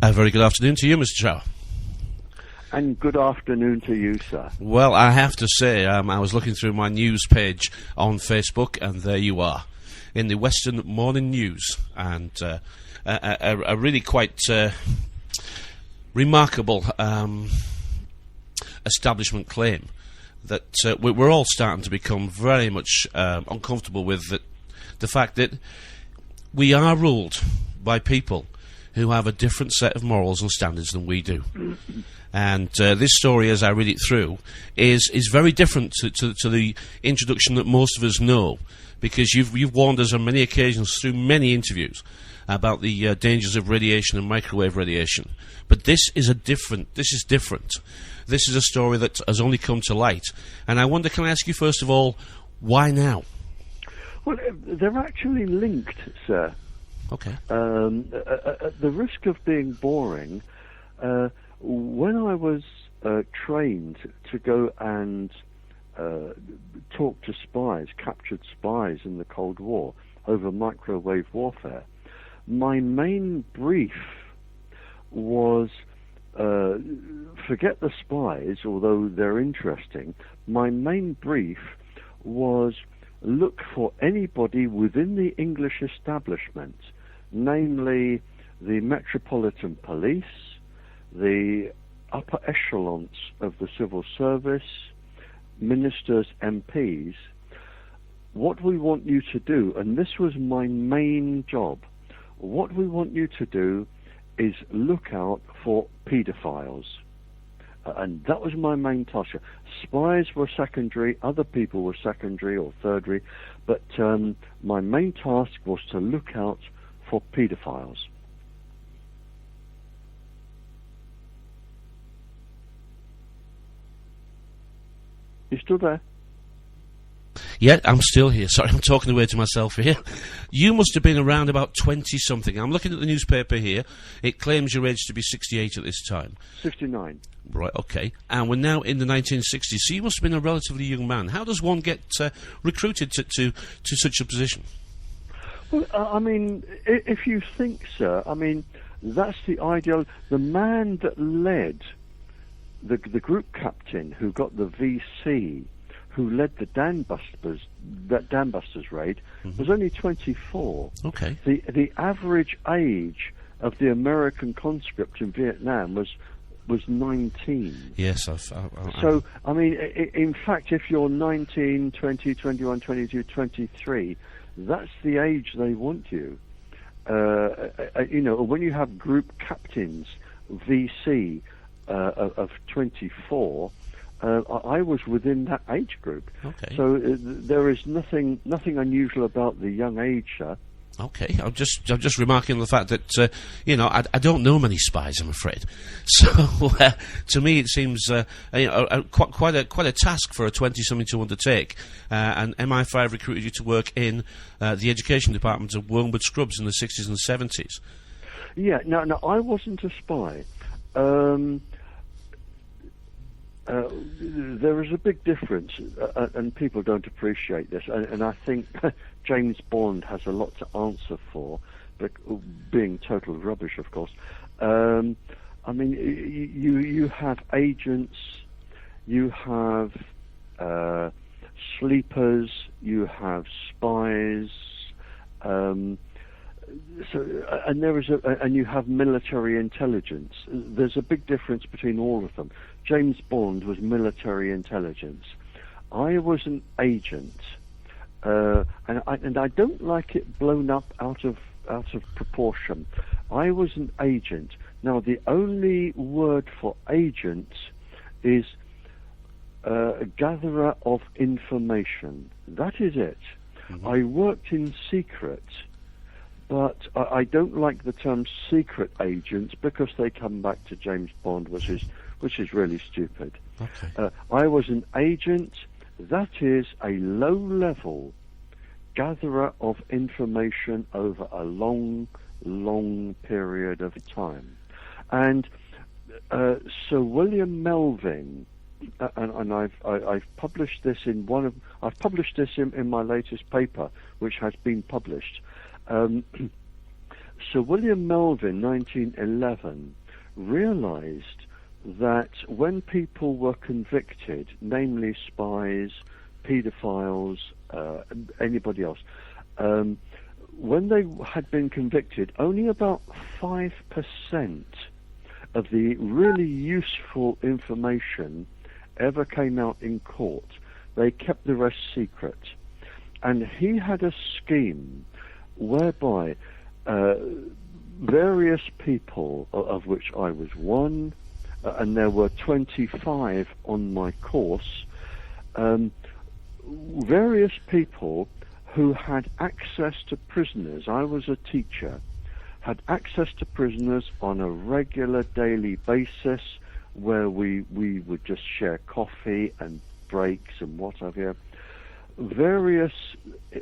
A very good afternoon to you, Mr. Trower. And good afternoon to you, sir. Well, I have to say, I was looking through my news page on Facebook, and there you are, in the Western Morning News, and a really quite remarkable establishment claim that we're all starting to become very much uncomfortable with the fact that we are ruled by people who have a different set of morals and standards than we do. And this story, as I read it through, is very different to the introduction that most of us know, because you've warned us on many occasions through many interviews about the dangers of radiation and microwave radiation. But this is different. This is a story that has only come to light. And I wonder, can I ask you first of all, why now? Well, they're actually linked, sir. Okay. At the risk of being boring, when I was trained to go and talk to spies, captured spies in the Cold War over microwave warfare, my main brief was, forget the spies, although they're interesting, my main brief was look for anybody within the English establishment, namely the Metropolitan Police, the upper echelons of the civil service, ministers, MPs. What we want you to do, and this was my main job, what we want you to do is look out for paedophiles. And that was my main task. Spies were secondary, other people were secondary or thirdary, but my main task was to look out for paedophiles. You still there? Yeah, I'm still here. Sorry, I'm talking away to myself here. You must have been around about 20-something. I'm looking at the newspaper here. It claims your age to be 68 at this time. 69. Right, okay. And we're now in the 1960s, so you must have been a relatively young man. How does one get recruited to such a position? Well, I mean, if you think, sir, I mean, that's the ideal. The man that led the group captain who got the VC, who led the Dan Busters raid, was only 24. Okay. The average age of the American conscript in Vietnam was 19. Yes, So, I mean, in fact, if you're 19, 20, 21, 22, 23, that's the age they want you. You know, when you have group captains, VC, of 24, I was within that age group. Okay. So there is nothing unusual about the young age, sir. Okay, I'm just remarking on the fact that you know, I don't know many spies, I'm afraid. So to me, it seems you know, quite a task for a 20-something to undertake. And MI5 recruited you to work in the education department of Wormwood Scrubs in the 60s and 70s. Yeah, no, I wasn't a spy. There is a big difference, and people don't appreciate this, and I think James Bond has a lot to answer for, but being total rubbish, of course. I mean, you have agents, you have sleepers, you have spies, and you have military intelligence. There's a big difference between all of them. James Bond was military intelligence. I was an agent, and I don't like it blown up out of proportion. I was an agent. Now, the only word for agent is a gatherer of information. That is it. Mm-hmm. I worked in secret. But I don't like the term secret agents because they come back to James Bond, which is really stupid. Okay. I was an agent, that is a low-level gatherer of information over a long, long period of time. And Sir William Melvin, and I've published this in in my latest paper, which has been published. Sir William Melvin, 1911, realised that when people were convicted, namely spies, paedophiles, anybody else, when they had been convicted, only about 5% of the really useful information ever came out in court. They kept the rest secret. And he had a scheme whereby various people, of which I was one, and there were 25 on my course, various people who had access to prisoners, I was a teacher, had access to prisoners on a regular daily basis, where we would just share coffee and breaks and what have you. Various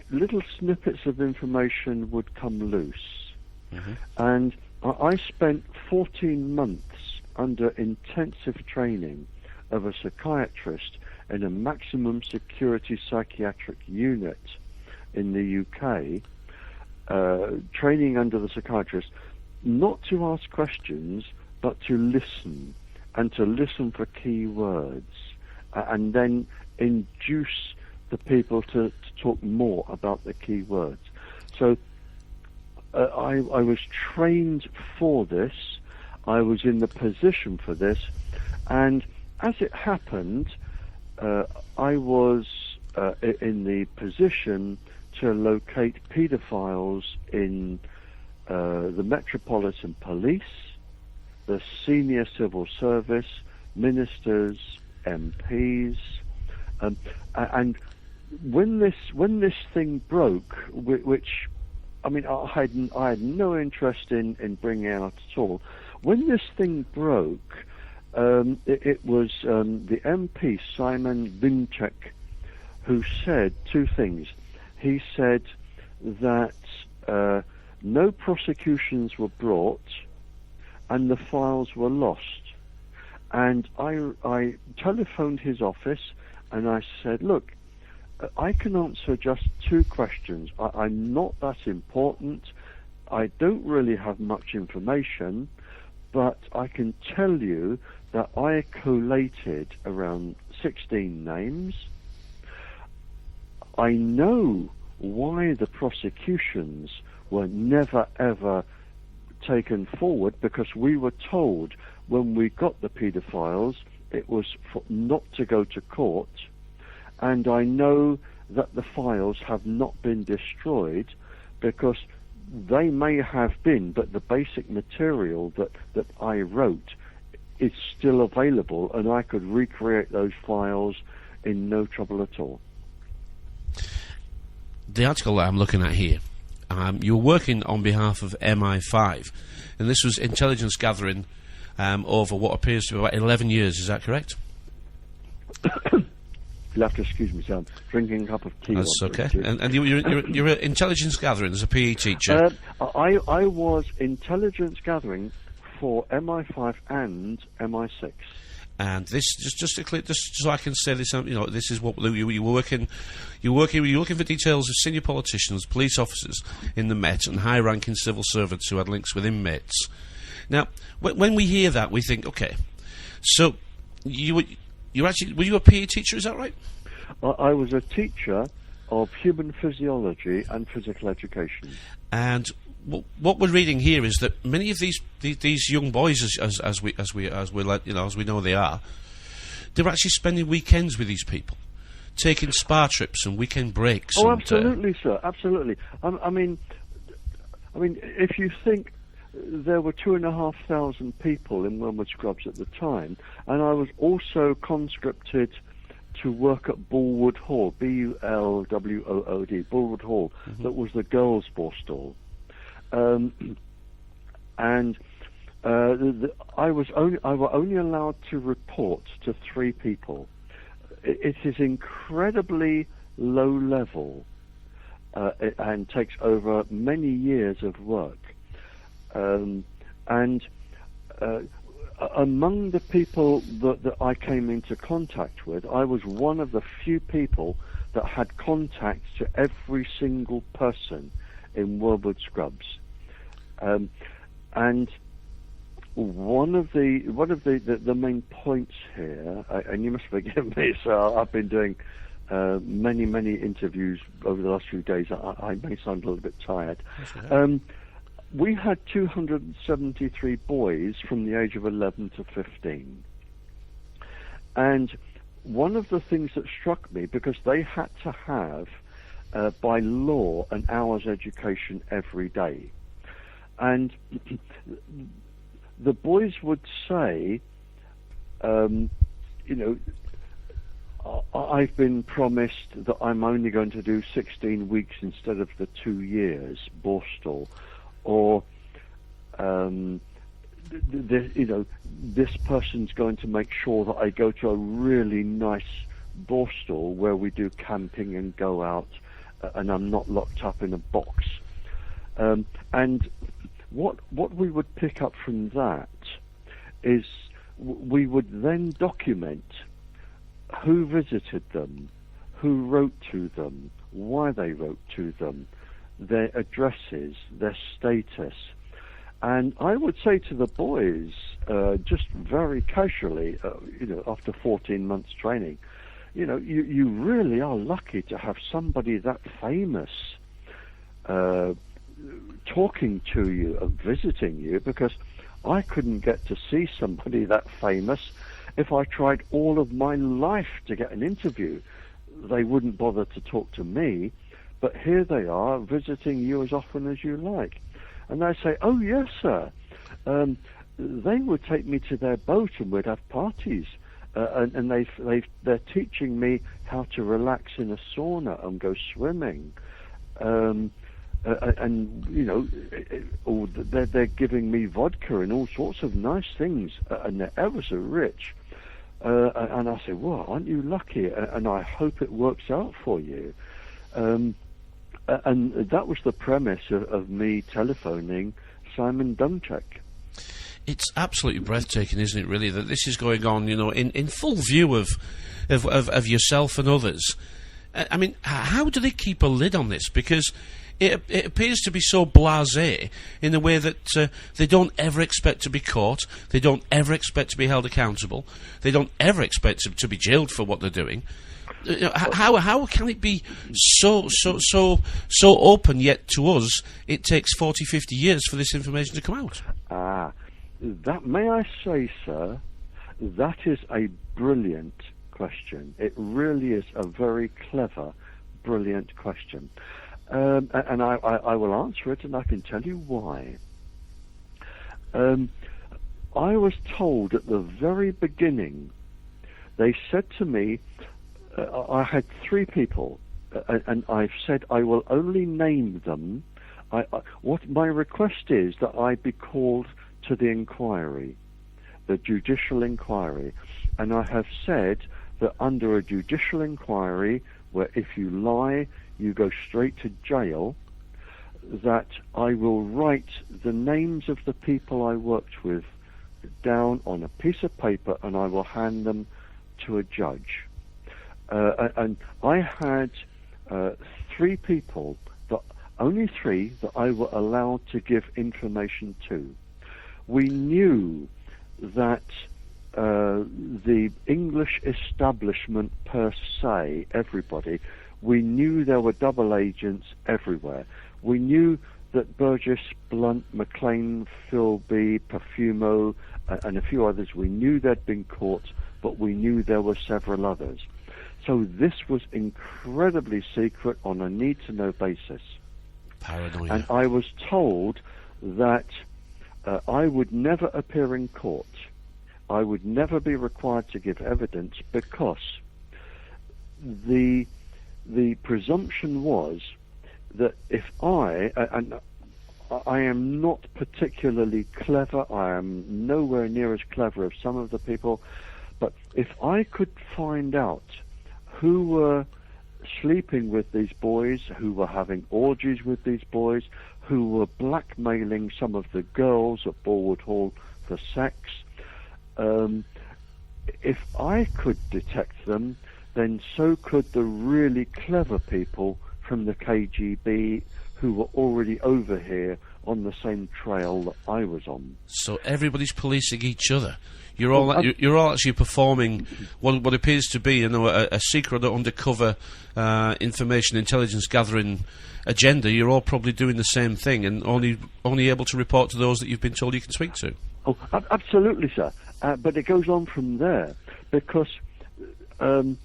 little snippets of information would come loose. Mm-hmm. And I spent 14 months under intensive training of a psychiatrist in a maximum security psychiatric unit in the UK, training under the psychiatrist, not to ask questions, but to listen, and to listen for key words, and then induce the people to talk more about the key words. So I was trained for this, I was in the position for this, and as it happened, I was in the position to locate paedophiles in the Metropolitan Police, the senior civil service, ministers, MPs, and when this thing broke, which I mean I had no interest in bringing out at all. When this thing broke, it was the MP Simon Vinchek who said two things. He said that no prosecutions were brought and the files were lost. And I telephoned his office and I said, look, I can answer just two questions. I'm not that important. I don't really have much information, but I can tell you that I collated around 16 names. I know why the prosecutions were never ever taken forward, because we were told when we got the paedophiles it was not to go to court, and I know that the files have not been destroyed, because they may have been, but the basic material that I wrote is still available, and I could recreate those files in no trouble at all. The article that I'm looking at here, you were working on behalf of MI5, and this was intelligence gathering over what appears to be about 11 years, is that correct? You'll have to excuse me, Sam. Drinking a cup of tea. That's okay. And you're intelligence gathering as a PE teacher? I was intelligence gathering for MI5 and MI6. And this, just to clear, just so I can say this, this is what you were working. You were looking for details of senior politicians, police officers in the Met, and high-ranking civil servants who had links with inmates. Now, when we hear that, we think, okay, so were you a PE teacher? Is that right? I was a teacher of human physiology and physical education. And what we're reading here is that many of these young boys, as we know they are, they're actually spending weekends with these people, taking spa trips and weekend breaks. Oh, absolutely, sir, absolutely. I mean, if you think there were 2,500 people in Wormwood Scrubs at the time, and I was also conscripted to work at Bulwood Hall, Bulwood, Bulwood Hall, mm-hmm. That was the girls' borstal. I were only allowed to report to 3 people. It is incredibly low level, and takes over many years of work. Among the people that I came into contact with, I was one of the few people that had contact to every single person in Wormwood Scrubs. And one of the main points here, and you must forgive me, so I've been doing many interviews over the last few days. I may sound a little bit tired. We had 273 boys from the age of 11 to 15. And one of the things that struck me, because they had to have, by law, an hour's education every day. And the boys would say, I've been promised that I'm only going to do 16 weeks instead of the 2 years, Borstal, or this person's going to make sure that I go to a really nice Borstal where we do camping and go out, and I'm not locked up in a box. And what we would pick up from that is we would then document who visited them, who wrote to them, why they wrote to them, their addresses, their status. And I would say to the boys, just very casually, after 14 months training, you really are lucky to have somebody that famous talking to you and visiting you, because I couldn't get to see somebody that famous if I tried all of my life to get an interview. They wouldn't bother to talk to me, but here they are visiting you as often as you like. And they say, oh yes sir, they would take me to their boat and we'd have parties, and they're teaching me how to relax in a sauna and go swimming, and they're giving me vodka and all sorts of nice things, and they're ever so rich. And I say, well, aren't you lucky? And I hope it works out for you. And that was the premise of me telephoning Simon Dunchak. It's absolutely breathtaking, isn't it, really, that this is going on, in full view of yourself and others. I mean, how do they keep a lid on this? Because it appears to be so blasé in the way that they don't ever expect to be caught, they don't ever expect to be held accountable, they don't ever expect to be jailed for what they're doing. How can it be so open, yet to us it takes 40, 50 years for this information to come out? That, may I say, sir, that is a brilliant question. It really is a very clever, brilliant question. And I will answer it, and I can tell you why. I was told at the very beginning, they said to me, I had 3 people, and I've said I will only name them. What my request is that I be called to the inquiry, the judicial inquiry, and I have said that under a judicial inquiry, where if you lie, you go straight to jail, that I will write the names of the people I worked with down on a piece of paper, and I will hand them to a judge. And I had 3 people, only 3 that I were allowed to give information to. We knew that the English establishment per se, everybody, we knew there were double agents everywhere. We knew that Burgess, Blunt, McLean, Philby, Perfumo, and a few others, we knew they'd been caught, but we knew there were several others. So this was incredibly secret on a need-to-know basis. Paranoia. And I was told that I would never appear in court. I would never be required to give evidence, because the presumption was that if and I am not particularly clever, I am nowhere near as clever as some of the people, but if I could find out who were sleeping with these boys, who were having orgies with these boys, who were blackmailing some of the girls at Borwood Hall for sex, if I could detect them, then so could the really clever people from the KGB who were already over here on the same trail that I was on. So everybody's policing each other. You're all actually performing what appears to be, a secret or undercover information intelligence gathering agenda. You're all probably doing the same thing, and only able to report to those that you've been told you can speak to. Oh, absolutely, sir. But it goes on from there, because if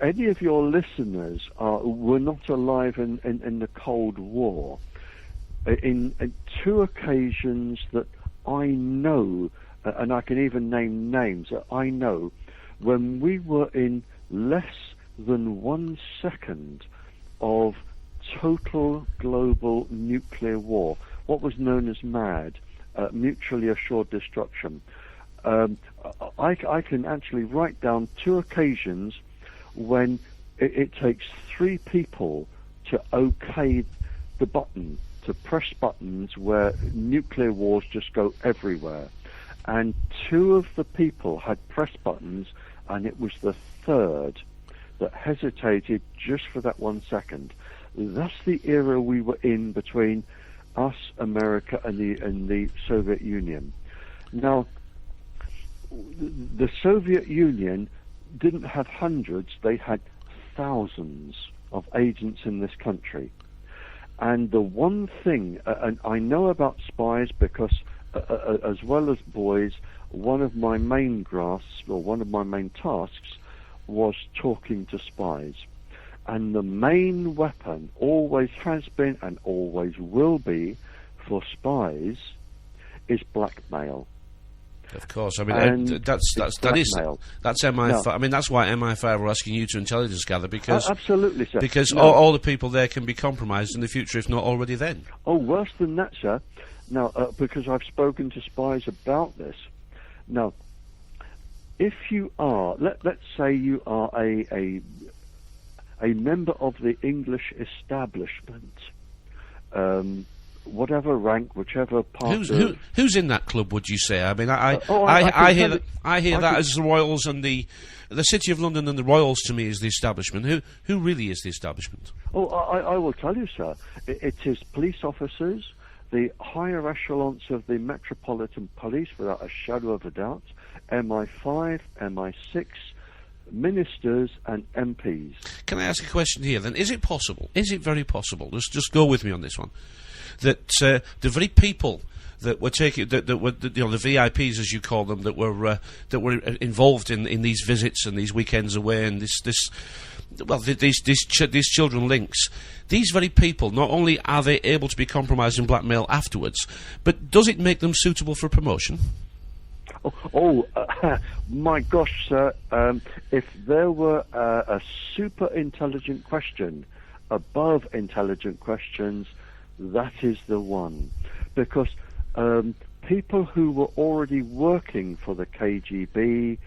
any of your listeners were not alive in the Cold War, in 2 occasions that I know, and I can even name names that I know, when we were in less than 1 second of total global nuclear war, what was known as MAD, mutually assured destruction. I can actually write down 2 occasions when it takes 3 people to okay the button, to press buttons where nuclear wars just go everywhere. And 2 of the people had press buttons, and it was the 3rd that hesitated just for that 1 second. That's the era we were in between us, America, and the Soviet Union. Now, the Soviet Union didn't have hundreds, they had thousands of agents in this country. And the one thing, and I know about spies because, as well as boys, one of my main tasks was talking to spies. And the main weapon always has been and always will be for spies is blackmail. Of course, I mean that's MI5. No. I mean that's why MI5 are asking you to intelligence gather, because absolutely, sir. Because all the people there can be compromised in the future, if not already then. Oh, worse than that, sir. Now, because I've spoken to spies about this. Now, if you are, let's say you are a member of the English establishment, whatever rank, whichever part. Who's in that club? Would you say? I mean, I hear that as the Royals and the City of London and the Royals to me is the establishment. Who really is the establishment? Oh, I will tell you, sir. It is police officers, the higher echelons of the Metropolitan Police, without a shadow of a doubt, MI5, MI6. Ministers and MPs. Can I ask a question here then? Is it possible, is it very possible, just go with me on this one, that the very people that were taking, that were the VIPs as you call them, that were involved in these visits and these weekends away and these children links, these very people, not only are they able to be compromised and blackmailed afterwards, but does it make them suitable for promotion? My gosh, sir, if there were a super intelligent question above intelligent questions, that is the one. Because people who were already working for the KGB,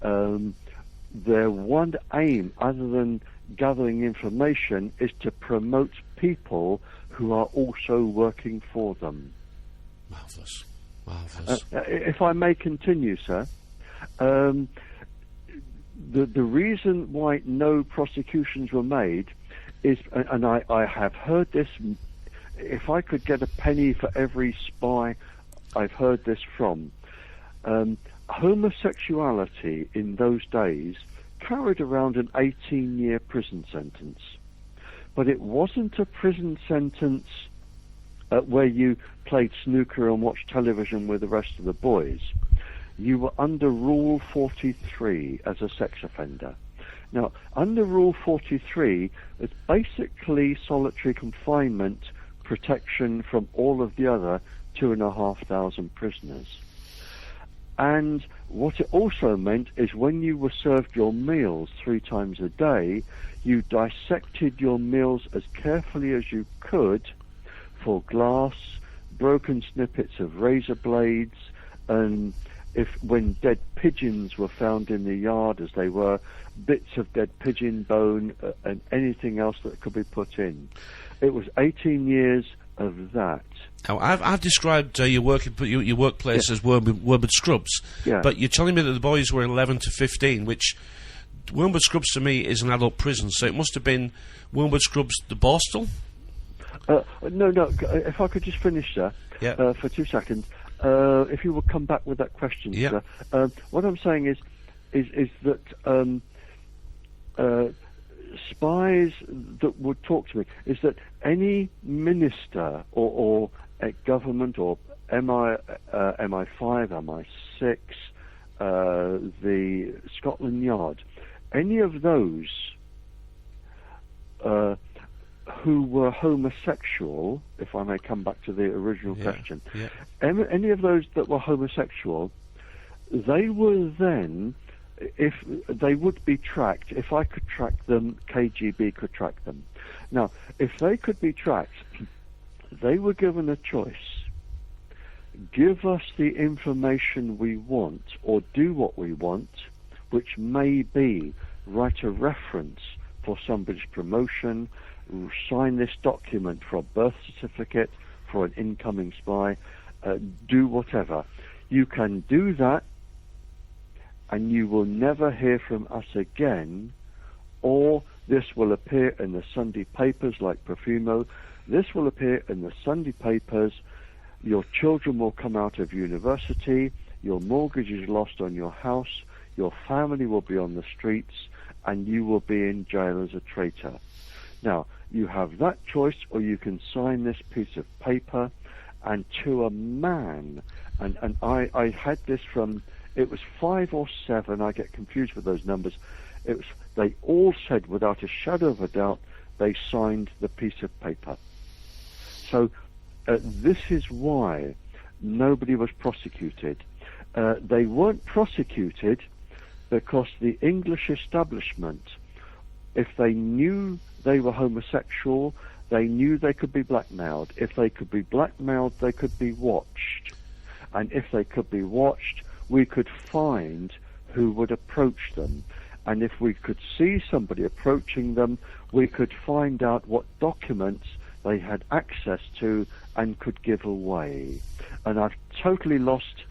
their one aim, other than gathering information, is to promote people who are also working for them. Marvellous. If I may continue, sir, the reason why no prosecutions were made is, and I have heard this, if I could get a penny for every spy I've heard this from, homosexuality in those days carried around an 18-year prison sentence. But it wasn't a prison sentence where you played snooker and watched television with the rest of the boys. You were under Rule 43 as a sex offender. Now, under Rule 43, it's basically solitary confinement protection from all of the other 2,500 prisoners. And what it also meant is when you were served your meals 3 times a day, you dissected your meals as carefully as you could for glass, broken snippets of razor blades, and when dead pigeons were found in the yard, as they were, bits of dead pigeon bone and anything else that could be put in. It was 18 years of that. Now, I've described your workplace as Wormwood Scrubs, but you're telling me that the boys were 11 to 15, which Wormwood Scrubs to me is an adult prison, so it must have been Wormwood Scrubs the Borstal? No. If I could just finish, sir, for 2 seconds. If you would come back with that question, sir. What I'm saying is that spies that would talk to me is that any minister or a government or MI5, MI6, the Scotland Yard, any of those who were homosexual, if I may come back to the original question, any of those that were homosexual, they were then, if they would be tracked, if I could track them, KGB could track them. Now, if they could be tracked, they were given a choice. Give us the information we want, or do what we want, which may be write a reference for somebody's promotion, sign this document for a birth certificate for an incoming spy, do whatever. You can do that, and you will never hear from us again, or this will appear in the Sunday papers like Profumo. This will appear in the Sunday papers. Your children will come out of university, your mortgage is lost on your house, your family will be on the streets, and you will be in jail as a traitor. Now, you have that choice, or you can sign this piece of paper, and to a man, and I had this from, it was 5 or 7, I get confused with those numbers, they all said without a shadow of a doubt they signed the piece of paper. So this is why nobody was prosecuted. They weren't prosecuted because the English establishment, if they knew they were homosexual, they knew they could be blackmailed. If they could be blackmailed, they could be watched. And if they could be watched, we could find who would approach them. And if we could see somebody approaching them, we could find out what documents they had access to and could give away. And I've totally lost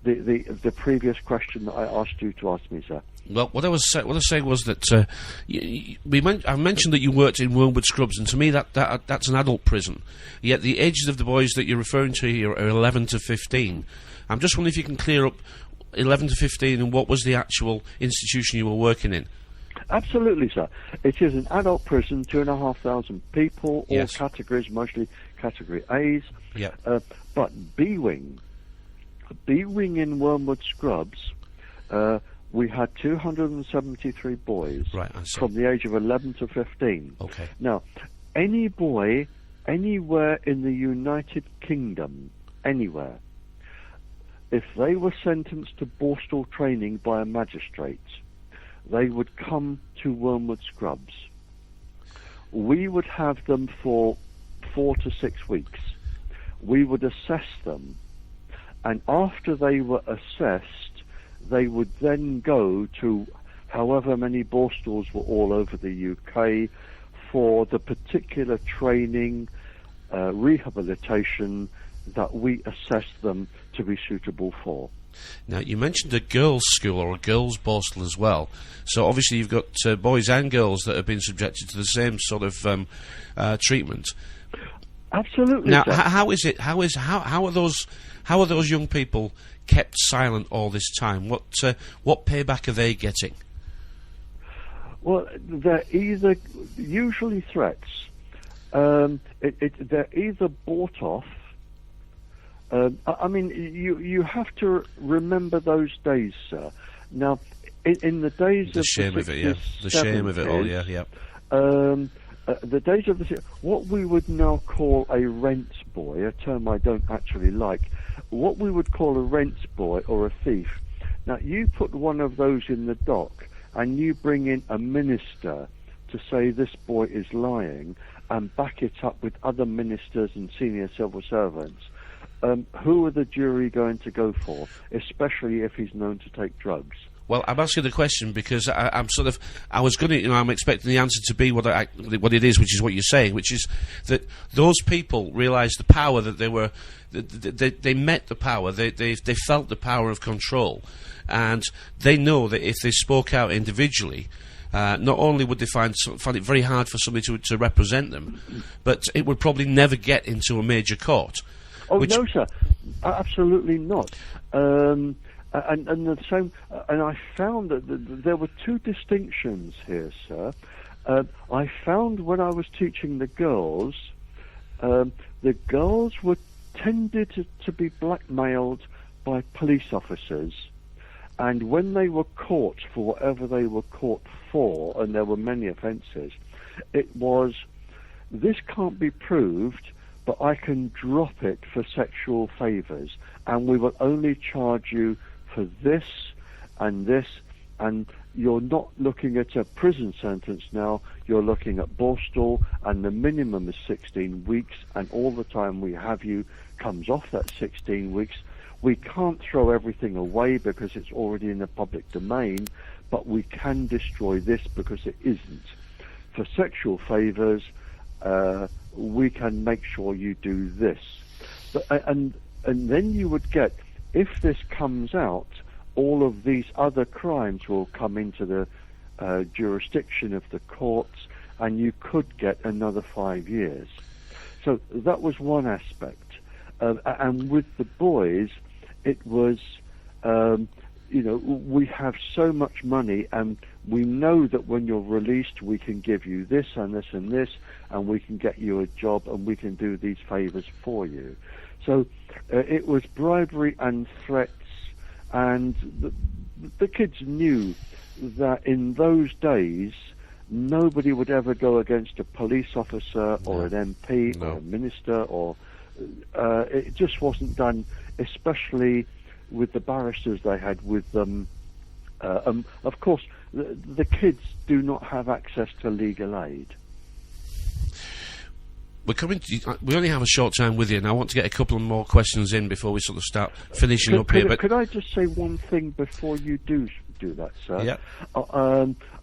the previous question that I asked you to ask me, sir. Well, what I was saying was that I mentioned that you worked in Wormwood Scrubs, and to me that's an adult prison. Yet the ages of the boys that you're referring to here are 11 to 15. I'm just wondering if you can clear up 11 to 15 and what was the actual institution you were working in. Absolutely, sir. It is an adult prison, 2,500 people, all categories, mostly category A's. Yeah. But B-Wing in Wormwood Scrubs, we had 273 boys from the age of 11 to 15. Okay. Now, any boy anywhere in the United Kingdom, anywhere, if they were sentenced to borstal training by a magistrate, they would come to Wormwood Scrubs. We would have them for 4 to 6 weeks. We would assess them, and after they were assessed, they would then go to however many borstals were all over the UK for the particular training, rehabilitation that we assessed them to be suitable for. Now, you mentioned a girls' school or a girls' borstal as well. So obviously you've got boys and girls that have been subjected to the same sort of treatment. Absolutely. Now, how are those young people kept silent all this time? What payback are they getting? Well, they're either usually threats. They're either bought off. I mean, you have to remember those days, sir. Now, in the days the of shame the of it, the shame of it all, the days of what we would now call a rent boy, a term I don't actually like, what we would call a rent boy or a thief. Now, you put one of those in the dock, and you bring in a minister to say this boy is lying, and back it up with other ministers and senior civil servants. Who are the jury going to go for, especially if he's known to take drugs? Well, I'm asking the question because I'm expecting the answer to be what it is, which is what you're saying, which is that those people realised the power that they met the power, they felt the power of control, and they know that if they spoke out individually, not only would they find it very hard for somebody to represent them, but it would probably never get into a major court. Oh no, sir, absolutely not. And the same. And I found that there were two distinctions here, sir. I found when I was teaching the girls were tended to be blackmailed by police officers, and when they were caught for whatever they were caught for, and there were many offences, it was, this can't be proved, but I can drop it for sexual favours, and we will only charge you for this, and you're not looking at a prison sentence now, you're looking at Borstal, and the minimum is 16 weeks, and all the time we have you comes off that 16 weeks. We can't throw everything away because it's already in the public domain, but we can destroy this because it isn't. For sexual favours, we can make sure you do this. And then you would get, if this comes out, all of these other crimes will come into the jurisdiction of the courts, and you could get another 5 years. So that was one aspect. And with the boys, it was, we have so much money, and we know that when you're released, we can give you this and this and this, and we can get you a job, and we can do these favours for you. So it was bribery and threats, and the kids knew that in those days, nobody would ever go against a police officer or an MP or a minister, or it just wasn't done, especially with the barristers they had with them. Of course, the kids do not have access to legal aid. We only have a short time with you, and I want to get a couple of more questions in before we sort of start finishing up here. But could I just say one thing before you do that, sir? Yeah.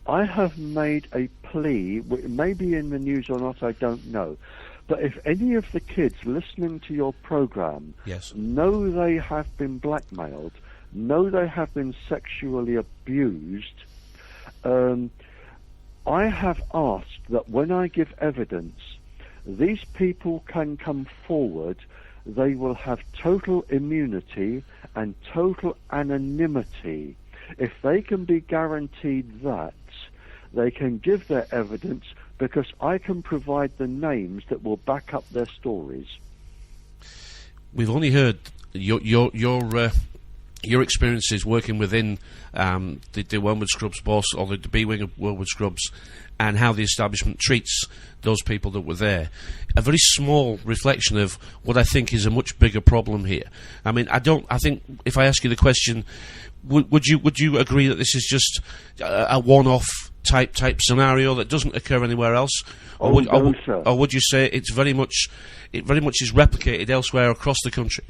I have made a plea, maybe in the news or not, I don't know. But if any of the kids listening to your program know they have been blackmailed, know they have been sexually abused, I have asked that when I give evidence, these people can come forward. They will have total immunity and total anonymity. If they can be guaranteed that, they can give their evidence, because I can provide the names that will back up their stories. We've only heard your experiences working within the Wormwood Scrubs boss, or the B wing of Wormwood Scrubs, and how the establishment treats those people that were there. A very small reflection of what I think is a much bigger problem here. I mean, I think if I ask you the question, would you agree that this is just a one-off type scenario that doesn't occur anywhere else, or would you say it very much is replicated elsewhere across the country?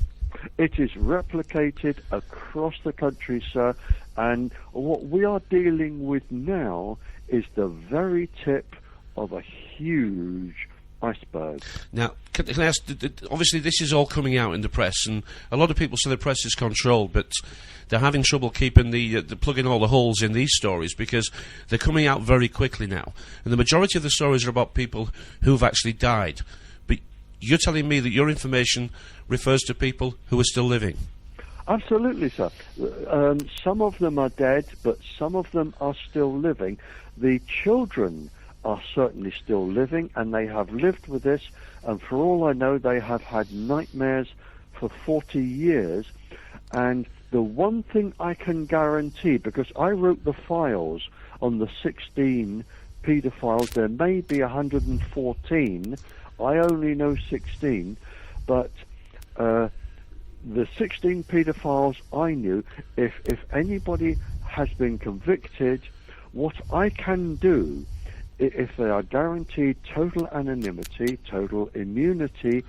It is replicated across the country, sir, and what we are dealing with now is the very tip of a huge iceberg. Now, can I ask, obviously this is all coming out in the press, and a lot of people say the press is controlled, but they're having trouble keeping the plugging all the holes in these stories, because they're coming out very quickly now, and the majority of the stories are about people who've actually died. But you're telling me that your information refers to people who are still living? Absolutely, sir. Some of them are dead, but some of them are still living. The children are certainly still living, and they have lived with this, and for all I know, they have had nightmares for 40 years. And the one thing I can guarantee, because I wrote the files on the 16 paedophiles, there may be 114, I only know 16, but the 16 paedophiles I knew, if anybody has been convicted, what I can do, if they are guaranteed total anonymity, total immunity,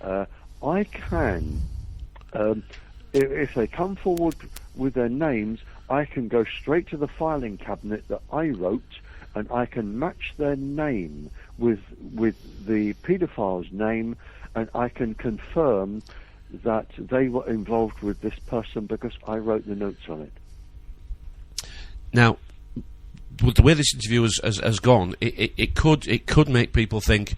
I can, if they come forward with their names, I can go straight to the filing cabinet that I wrote, and I can match their name with the paedophile's name, and I can confirm that they were involved with this person because I wrote the notes on it. Now, with the way this interview has gone, it could make people think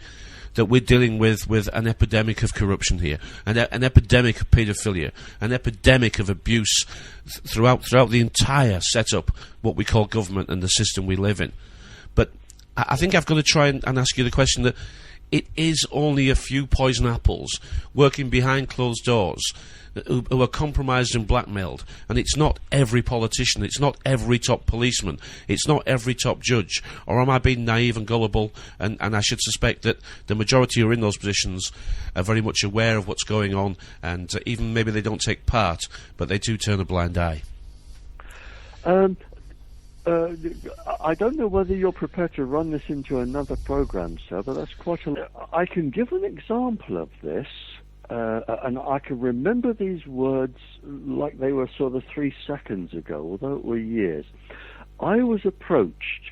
that we're dealing with an epidemic of corruption here, an epidemic of paedophilia, an epidemic of abuse throughout the entire setup, what we call government and the system we live in. But I think I've got to try and ask you the question that it is only a few poison apples working behind closed doors who are compromised and blackmailed, and it's not every politician, it's not every top policeman, it's not every top judge. Or am I being naive and gullible, and I should suspect that the majority who are in those positions are very much aware of what's going on, and even maybe they don't take part, but they do turn a blind eye? I don't know whether you're prepared to run this into another program, sir, but that's quite a... I can give an example of this, and I can remember these words like they were sort of 3 seconds ago, although it were years. I was approached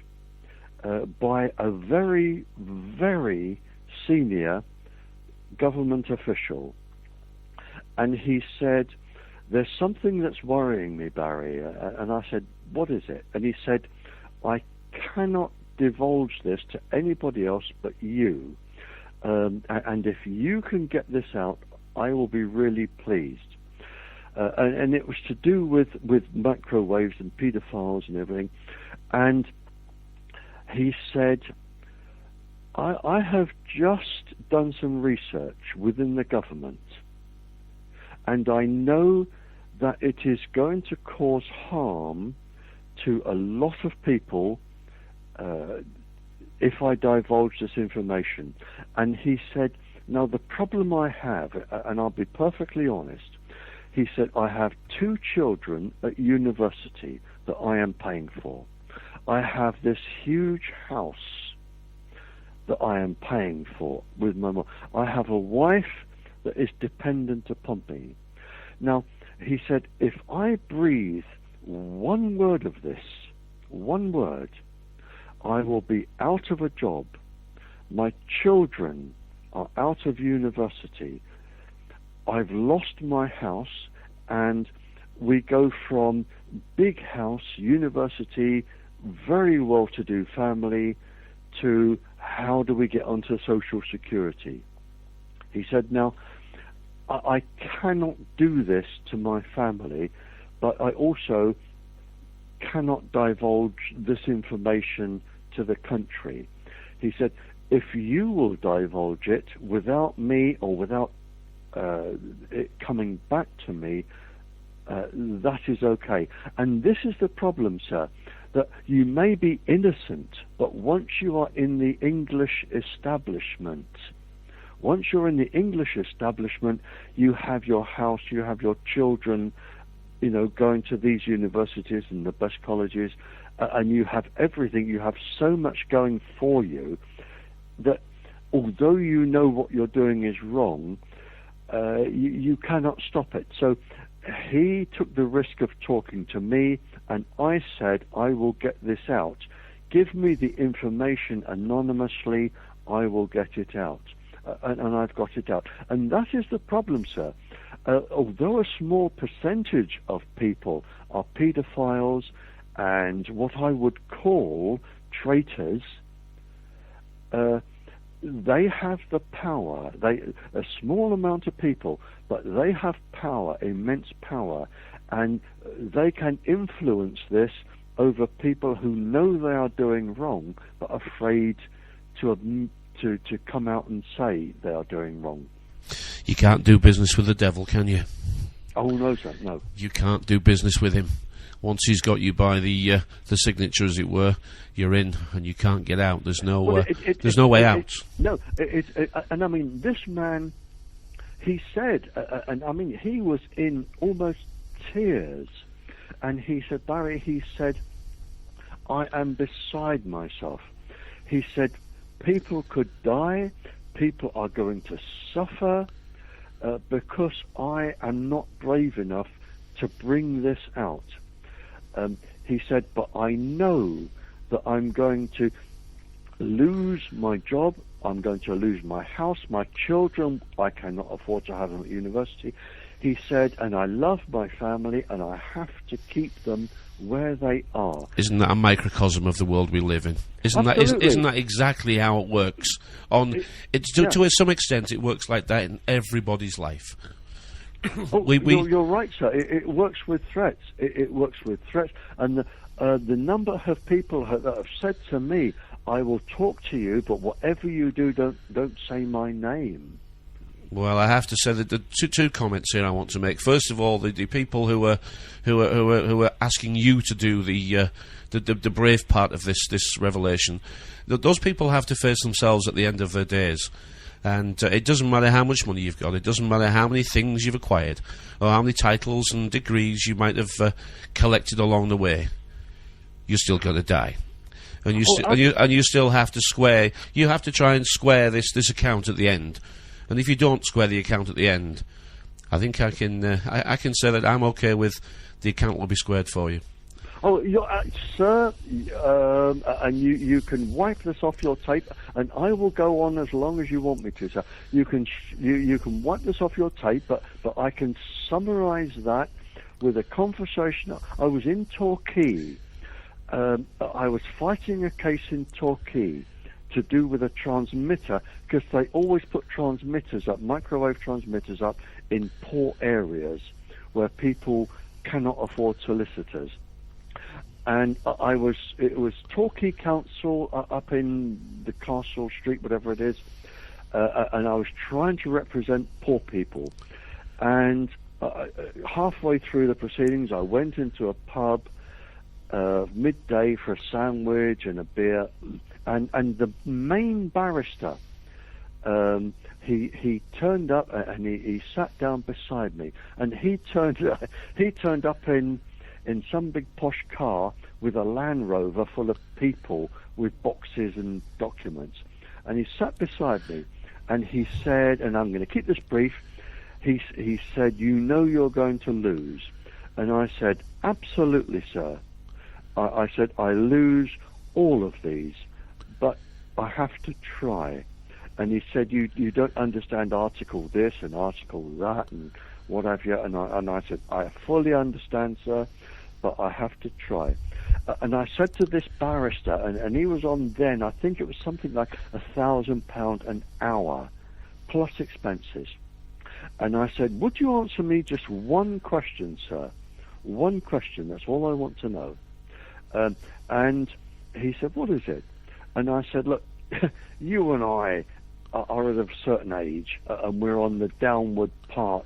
by a very, very senior government official, and he said, "There's something that's worrying me, Barrie." And I said, "What is it?" And he said, "I cannot divulge this to anybody else but you. And if you can get this out, I will be really pleased." And it was to do with microwaves and paedophiles and everything. And he said, I have just done some research within the government, and I know that it is going to cause harm to a lot of people if I divulge this information. And he said, now the problem I have, and I'll be perfectly honest, he said, I have 2 children at university that I am paying for. I have this huge house that I am paying for with my mom. I have a wife that is dependent upon me. Now, he said, if I breathe one word of this, one word, I will be out of a job. My children are out of university. I've lost my house, and we go from big house, university, very well-to-do family, to how do we get onto Social Security? He said, now, I cannot do this to my family, but I also cannot divulge this information to the country. He said, if you will divulge it without me or without it coming back to me, that is okay. And this is the problem, sir, that you may be innocent, but once you are in the English establishment, you have your house, you have your children, going to these universities and the best colleges, and you have everything. You have so much going for you that although you know what you're doing is wrong, you cannot stop it. So he took the risk of talking to me, and I said, I will get this out. Give me the information anonymously, I will get it out. And I've got it out. And that is the problem, sir. Although a small percentage of people are paedophiles and what I would call traitors, they have the power. A small amount of people, but they have power, immense power, and they can influence this over people who know they are doing wrong, but are afraid to come out and say they are doing wrong. You can't do business with the devil, can you? Oh, no, sir, no. You can't do business with him. Once he's got you by the signature, as it were, you're in, and you can't get out. There's no way out. And I mean, this man, he said, and I mean, he was in almost tears, and he said, Barrie, he said, I am beside myself. He said, people could die, people are going to suffer, because I am not brave enough to bring this out. He said, but I know that I'm going to lose my job, I'm going to lose my house, my children, I cannot afford to have them at university. he said, and I love my family, and I have to keep them where they are. Isn't that a microcosm of the world we live in? Isn't that exactly how it works? To some extent, it works like that in everybody's life. You're right, sir. It works with threats. It works with threats, and the number of people that have said to me, "I will talk to you, but whatever you do, don't say my name." Well, I have to say that the two comments here I want to make. First of all, the people who are asking you to do the brave part of this revelation, those people have to face themselves at the end of their days. And it doesn't matter how much money you've got, it doesn't matter how many things you've acquired, or how many titles and degrees you might have collected along the way. You're still going to die. And you still have to try and square this account at the end. And if you don't square the account at the end, I think I can say that I'm okay with the account will be squared for you. Oh, sir, and you can wipe this off your tape, and I will go on as long as you want me to, sir. You can wipe this off your tape, but I can summarise that with a conversation. I was in Torquay. I was fighting a case in Torquay to do with a transmitter, because they always put transmitters up, microwave transmitters up, in poor areas where people cannot afford solicitors. And it was Torquay Council up in the Castle Street, whatever it is, and I was trying to represent poor people. And halfway through the proceedings, I went into a pub midday for a sandwich and a beer, and the main barrister, he turned up and he sat down beside me, and he turned up in some big posh car with a Land Rover full of people with boxes and documents. And he sat beside me, and he said, and I'm going to keep this brief, he said, "You know you're going to lose." And I said, "Absolutely, sir." I said, "I lose all of these, but I have to try." And he said, you don't understand article this and article that and what have you. And I said, "I fully understand, sir, but I have to try." And I said to this barrister, and he was on then, I think it was something like £1,000 an hour, plus expenses. And I said, "Would you answer me just one question, sir? One question, that's all I want to know." And he said, "What is it?" And I said, "Look, you and I are at a certain age, and we're on the downward part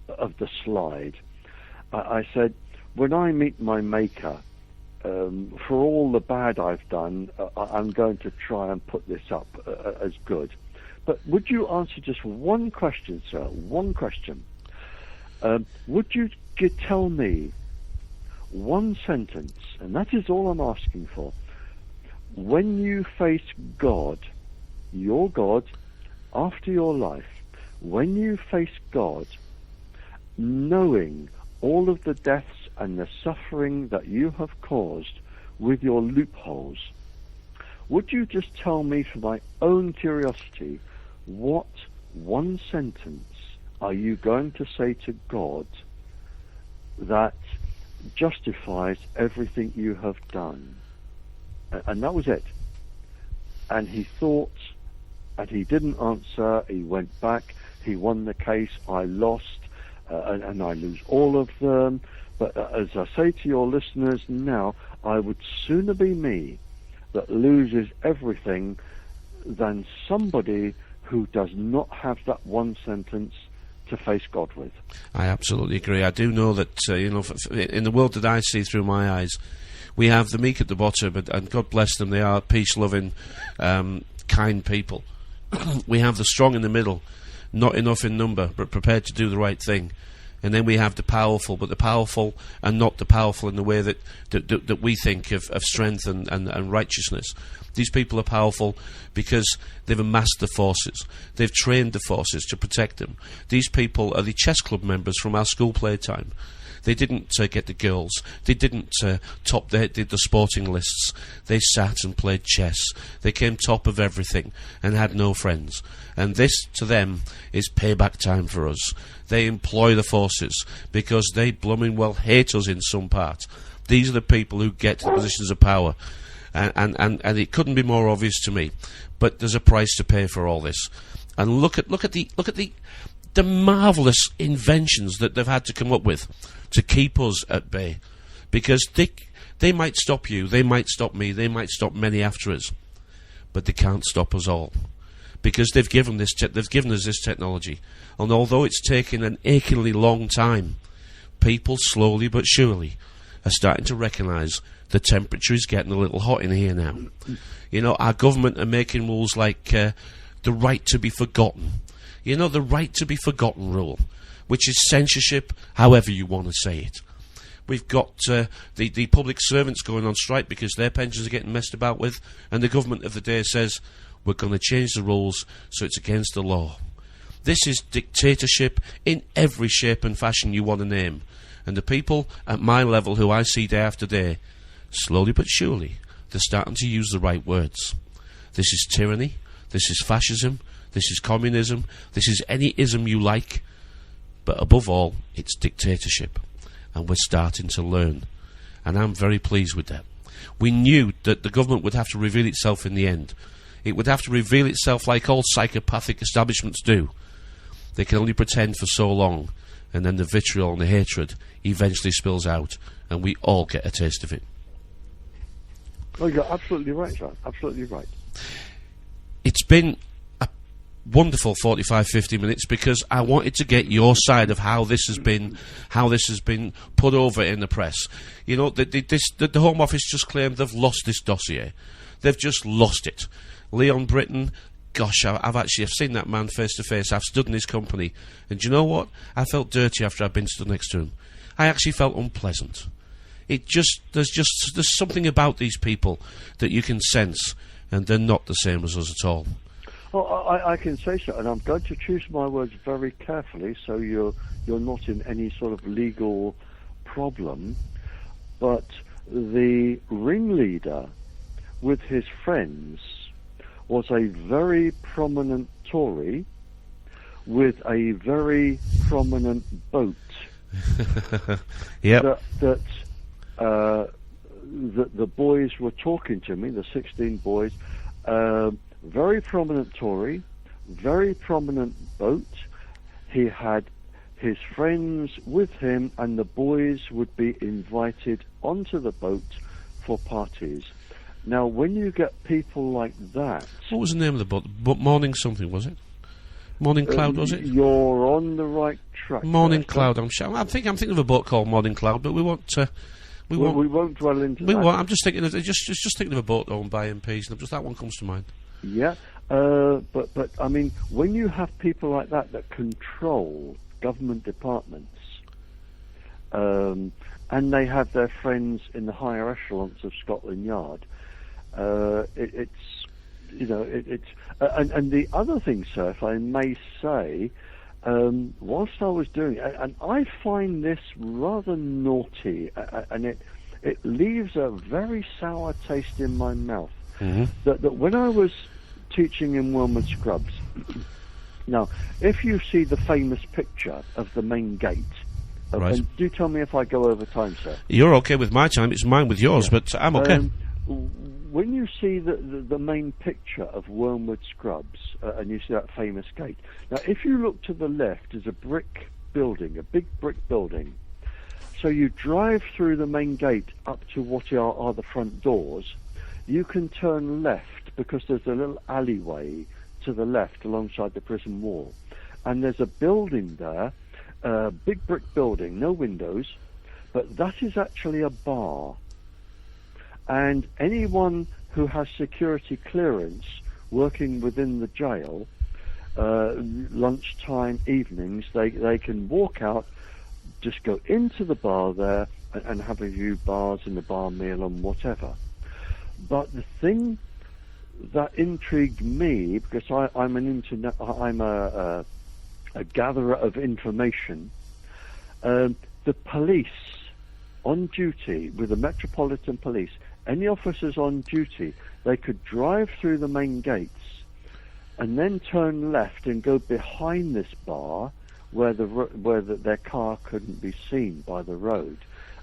of the slide." I said, "When I meet my maker, for all the bad I've done, I'm going to try and put this up as good. But would you answer just one question, sir? One question. Would you tell me one sentence, and that is all I'm asking for, when you face God, your God, after your life, when you face God, knowing all of the deaths and the suffering that you have caused with your loopholes, would you just tell me, for my own curiosity, what one sentence are you going to say to God that justifies everything you have done?" And that was it. And he thought, and he didn't answer. He went back. He won the case. I lost, and I lose all of them. But as I say to your listeners now, I would sooner be me that loses everything than somebody who does not have that one sentence to face God with. I absolutely agree. I do know that, in the world that I see through my eyes, we have the meek at the bottom, and God bless them, they are peace-loving, kind people. We have the strong in the middle, not enough in number, but prepared to do the right thing. And then we have the powerful, but the powerful and not the powerful in the way that we think of strength and righteousness. These people are powerful because they've amassed the forces. They've trained the forces to protect them. These people are the chess club members from our school playtime. They didn't get the girls. They didn't top the sporting lists. They sat and played chess. They came top of everything and had no friends. And this, to them, is payback time for us. They employ the forces because they blooming well hate us in some part. These are the people who get to the positions of power. And it couldn't be more obvious to me. But there's a price to pay for all this. And look at the marvellous inventions that they've had to come up with to keep us at bay. Because they might stop you, they might stop me, they might stop many after us. But they can't stop us all. Because they've given us this technology. And although it's taken an achingly long time, people slowly but surely are starting to recognise the temperature is getting a little hot in here now. You know, our government are making rules like the right to be forgotten. You know, the right to be forgotten rule, which is censorship, however you want to say it. We've got the public servants going on strike because their pensions are getting messed about with, and the government of the day says, we're going to change the rules so it's against the law. This is dictatorship in every shape and fashion you want to name. And the people at my level who I see day after day, slowly but surely, they're starting to use the right words. This is tyranny, this is fascism, this is communism, this is any ism you like, but above all, it's dictatorship. And we're starting to learn. And I'm very pleased with that. We knew that the government would have to reveal itself in the end. It would have to reveal itself like all psychopathic establishments do. They can only pretend for so long, and then the vitriol and the hatred eventually spills out, and we all get a taste of it. Oh, you're absolutely right, John. Absolutely right. It's been a wonderful 45, 50 minutes because I wanted to get your side of how this has been put over in the press. You know, the Home Office just claimed they've lost this dossier. They've just lost it. Leon Britton, gosh, I've seen that man face to face. I've stood in his company, and do you know what? I felt dirty after I'd been stood next to him. I actually felt unpleasant. There's something about these people that you can sense, and they're not the same as us at all. Well, I can say so, and I'm going to choose my words very carefully, so you're not in any sort of legal problem. But the ringleader, with his friends, was a very prominent Tory with a very prominent boat. Yep. That the boys were talking to me, the 16 boys, very prominent Tory, very prominent boat. He had his friends with him, and the boys would be invited onto the boat for parties. Now, when you get people like that... What was the name of the boat? Morning something, was it? Morning Cloud, was it? You're on the right track. Morning Cloud, I'm thinking of a boat called Morning Cloud, but we won't dwell into that. I'm just thinking of thinking of a boat owned by MPs, and just that one comes to mind. Yeah, but I mean, when you have people like that control government departments, and they have their friends in the higher echelons of Scotland Yard, it's and the other thing, sir, if I may say, whilst I was doing it, and I find this rather naughty, and it leaves a very sour taste in my mouth. Mm-hmm. That when I was teaching in Wormwood Scrubs, now, if you see the famous picture of the main gate, right. And do tell me if I go over time, sir. You're okay with my time, it's mine with yours, yeah. But I'm okay. When you see the main picture of Wormwood Scrubs, and you see that famous gate, now if you look to the left, there's a brick building, a big brick building. So you drive through the main gate up to what are the front doors. You can turn left because there's a little alleyway to the left alongside the prison wall. And there's a building there, a big brick building, no windows, but that is actually a bar. And anyone who has security clearance working within the jail, lunchtime, evenings, they can walk out, just go into the bar there and have a few bars and a bar meal and whatever. But the thing that intrigued me, because I'm a gatherer of information, the police on duty with the Metropolitan Police, any officers on duty, they could drive through the main gates and then turn left and go behind this bar where their car couldn't be seen by the road.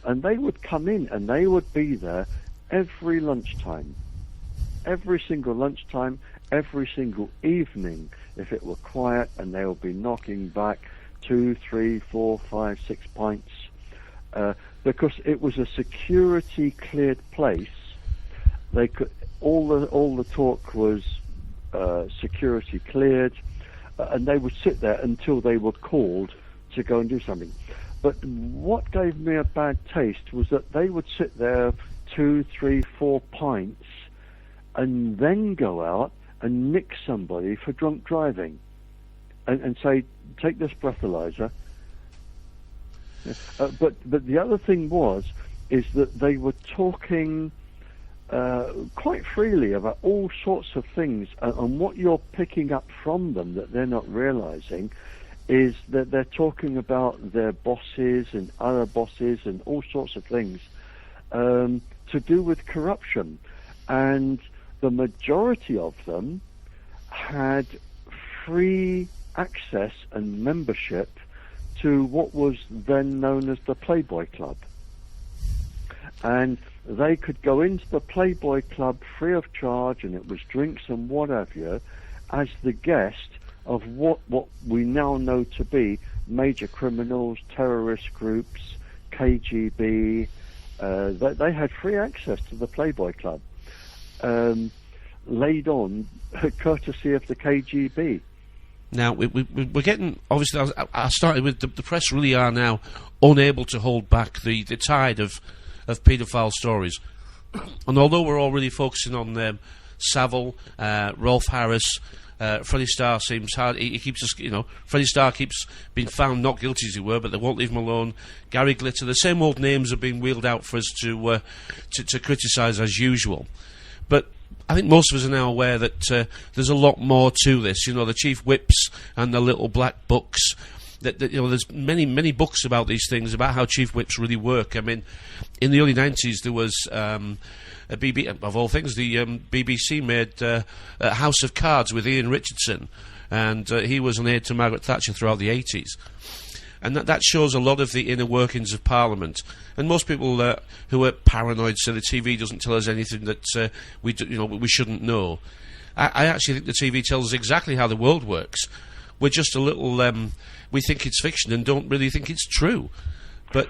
And they would come in and they would be there every lunchtime. Every single lunchtime, every single evening, if it were quiet, and they would be knocking back 2, 3, 4, 5, 6 pints. Because it was a security cleared place. They could all the talk was security cleared, and they would sit there until they were called to go and do something. But what gave me a bad taste was that they would sit there 2, 3, 4 pints and then go out and nick somebody for drunk driving and say, take this breathalyzer. But the other thing is that they were talking quite freely about all sorts of things, and what you're picking up from them that they're not realizing is that they're talking about their bosses and other bosses and all sorts of things to do with corruption. And the majority of them had free access and membership to what was then known as the Playboy Club. And they could go into the Playboy Club free of charge, and it was drinks and what have you, as the guest of what we now know to be major criminals, terrorist groups, KGB. They had free access to the Playboy Club, laid on courtesy of the KGB. Now, we're getting, obviously, I started with the press really are now unable to hold back the tide of paedophile stories. And although we're all really focusing on Savile, Rolf Harris, Freddie Starr seems hard. He keeps us, Freddie Starr keeps being found not guilty, as he were, but they won't leave him alone. Gary Glitter, the same old names are being wheeled out for us to criticise as usual. But I think most of us are now aware that there's a lot more to this. The chief whips and the little black books. That there's many books about these things, about how chief whips really work. I mean, in the early 90s there was of all things, the BBC made House of Cards with Ian Richardson, and he was an aide to Margaret Thatcher throughout the 80s. And that shows a lot of the inner workings of Parliament. And most people who are paranoid say the TV doesn't tell us anything that we shouldn't know. I actually think the TV tells us exactly how the world works. We're just a little we think it's fiction and don't really think it's true. But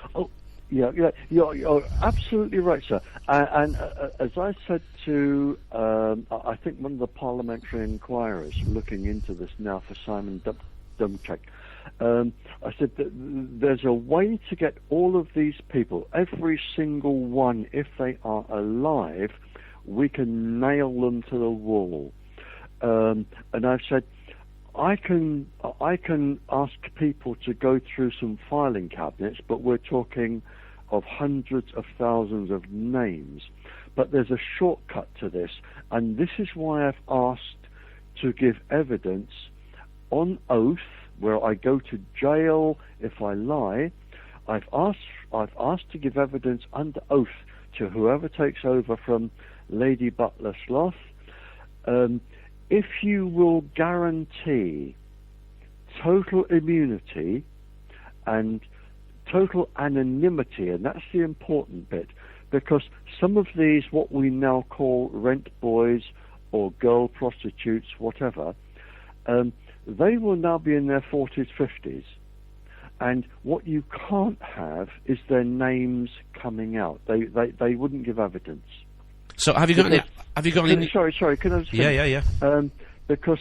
yeah, you're absolutely right, sir. And as I said to, I think one of the parliamentary inquirers looking into this now for Simon Dumchek, I said that there's a way to get all of these people, every single one, if they are alive, we can nail them to the wall. And I've said, I can ask people to go through some filing cabinets, but we're talking of hundreds of thousands of names. But there's a shortcut to this, and this is why I've asked to give evidence on oath, where I go to jail if I lie. I've asked to give evidence under oath to whoever takes over from Lady Butler Sloth. If you will guarantee total immunity and total anonymity, and that's the important bit, because some of these, what we now call rent boys or girl prostitutes, whatever, they will now be in their 40s, 50s. And what you can't have is their names coming out. They wouldn't give evidence. So have you got any? Have you got any? Sorry. Can I just Yeah. Because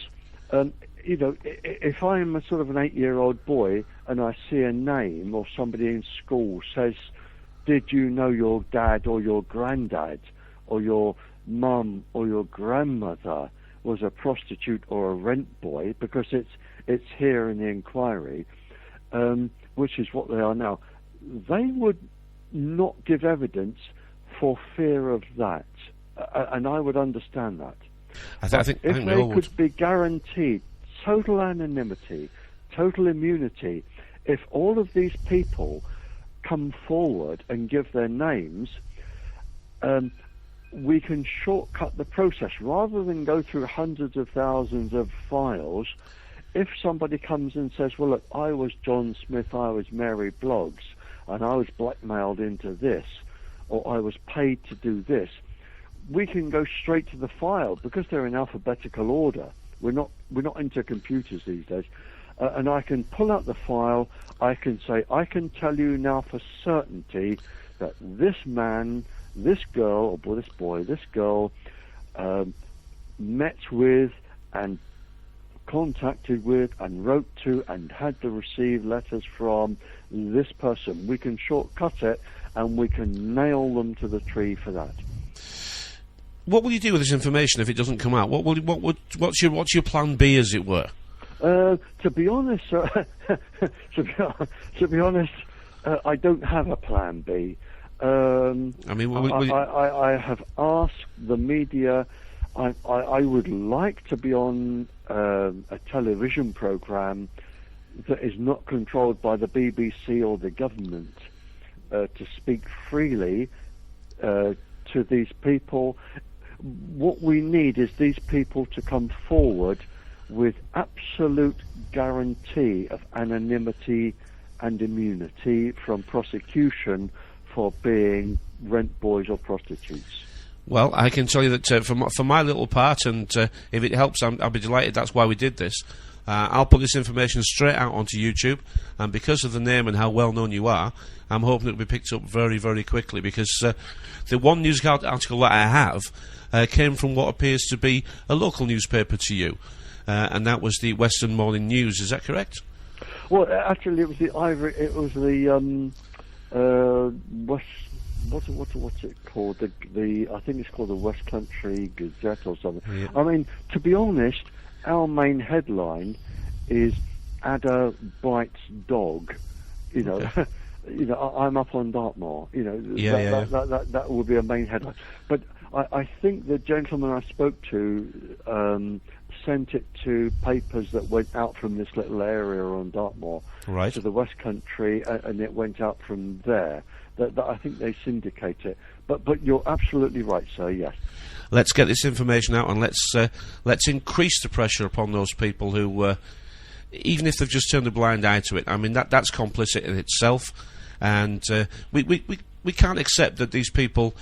if I'm a sort of an 8-year-old boy and I see a name, or somebody in school says, "Did you know your dad or your granddad or your mum or your grandmother was a prostitute or a rent boy?" Because it's here in the inquiry, which is what they are now. They would not give evidence for fear of that, and I would understand that. I think if they could be guaranteed total anonymity, total immunity, if all of these people come forward and give their names, we can shortcut the process. Rather than go through hundreds of thousands of files, if somebody comes and says, well, look, I was John Smith, I was Mary Bloggs, and I was blackmailed into this, or I was paid to do this, we can go straight to the file because they're in alphabetical order. We're not into computers these days. And I can pull out the file, I can say, I can tell you now for certainty that this man, this girl, or this boy, this girl, met with and contacted with and wrote to and had to receive letters from this person. We can shortcut it and we can nail them to the tree for that. What will you do with this information if it doesn't come out? What's your plan B, as it were? To be honest, I don't have a plan B. I have asked the media. I would like to be on a television program that is not controlled by the BBC or the government, to speak freely to these people. What we need is these people to come forward with absolute guarantee of anonymity and immunity from prosecution for being rent boys or prostitutes. Well, I can tell you that for my little part, and if it helps, I'll be delighted. That's why we did this. I'll put this information straight out onto YouTube, and because of the name and how well known you are, I'm hoping it'll be picked up very, very quickly, because the one news article that I have came from what appears to be a local newspaper to you, and that was the Western Morning News. Is that correct? Well, actually, it was the West. What's it called? I think it's called the West Country Gazette or something. Yeah. I mean, to be honest, our main headline is Adder bites dog. You know, okay. I'm up on Dartmoor. That would be a main headline. But I think the gentleman I spoke to sent it to papers that went out from this little area on Dartmoor to the West Country, and it went out from there. That I think they syndicate it. But you're absolutely right, sir. Yes. Let's get this information out, and let's increase the pressure upon those people who, even if they've just turned a blind eye to it. I mean, that's complicit in itself, and we can't accept that these people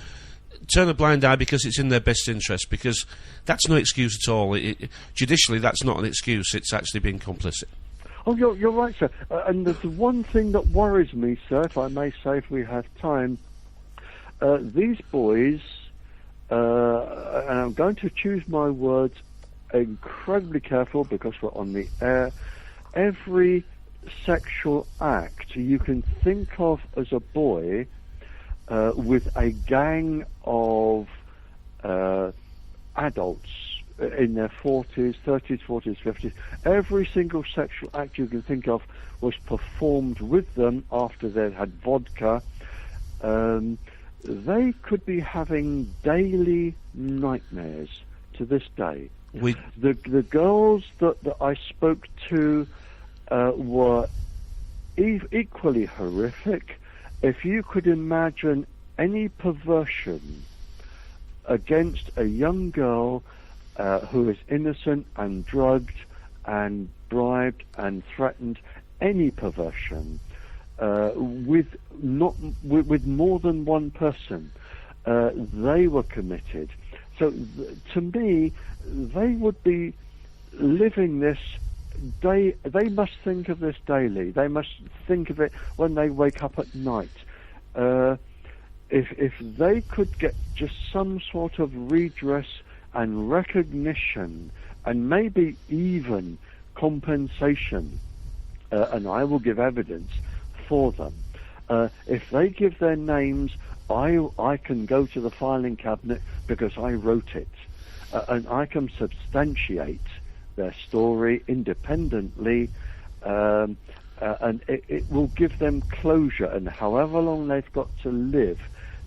turn a blind eye because it's in their best interest, because that's no excuse at all. Judicially, that's not an excuse. It's actually being complicit. Oh, you're right, sir. And there's one thing that worries me, sir, if I may say, if we have time. These boys, and I'm going to choose my words incredibly careful because we're on the air, every sexual act you can think of as a boy with a gang of adults in their 40s, 30s, 40s, 50s, every single sexual act you can think of was performed with them after they'd had vodka. They could be having daily nightmares to this day. The girls that I spoke to were equally horrific. If you could imagine any perversion against a young girl who is innocent and drugged and bribed and threatened, any perversion with more than one person, they were committed. So to me, they would be living this day. They must think of this daily. They must think of it when they wake up at night. If they could get just some sort of redress and recognition and maybe even compensation, and I will give evidence for them. If they give their names, I can go to the filing cabinet because I wrote it, and I can substantiate their story independently, and it will give them closure. And however long they've got to live,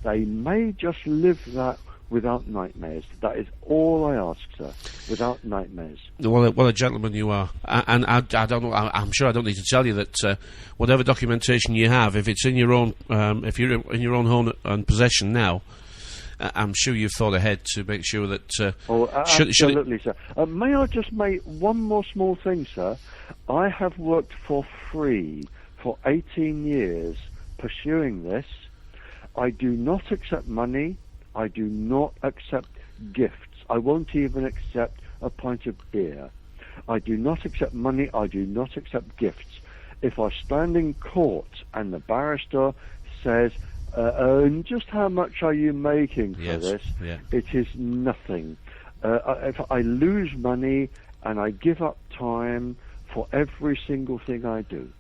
they may just live that without nightmares. That is all I ask, sir, without nightmares. Well, a gentleman you are. And I don't know, I'm sure I don't need to tell you that whatever documentation you have, if it's in your own, if you're in your own home and possession now, I'm sure you've thought ahead to make sure that... absolutely, sir. May I just make one more small thing, sir? I have worked for free for 18 years pursuing this. I do not accept money. I do not accept gifts. I won't even accept a pint of beer. I do not accept money. I do not accept gifts. If I stand in court and the barrister says, and just how much are you making for this? Yeah. It is nothing. If I lose money and I give up time for every single thing I do.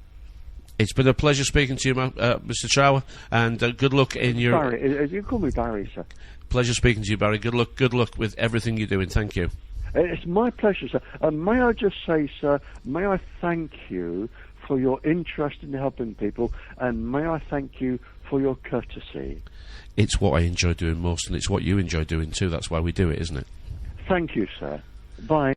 It's been a pleasure speaking to you, Mr. Trower, and good luck in your... Barrie, you call me Barrie, sir. Pleasure speaking to you, Barrie. Good luck with everything you're doing. Thank you. It's my pleasure, sir. May I just say, sir, may I thank you for your interest in helping people, and may I thank you for your courtesy. It's what I enjoy doing most, and it's what you enjoy doing too. That's why we do it, isn't it? Thank you, sir. Bye.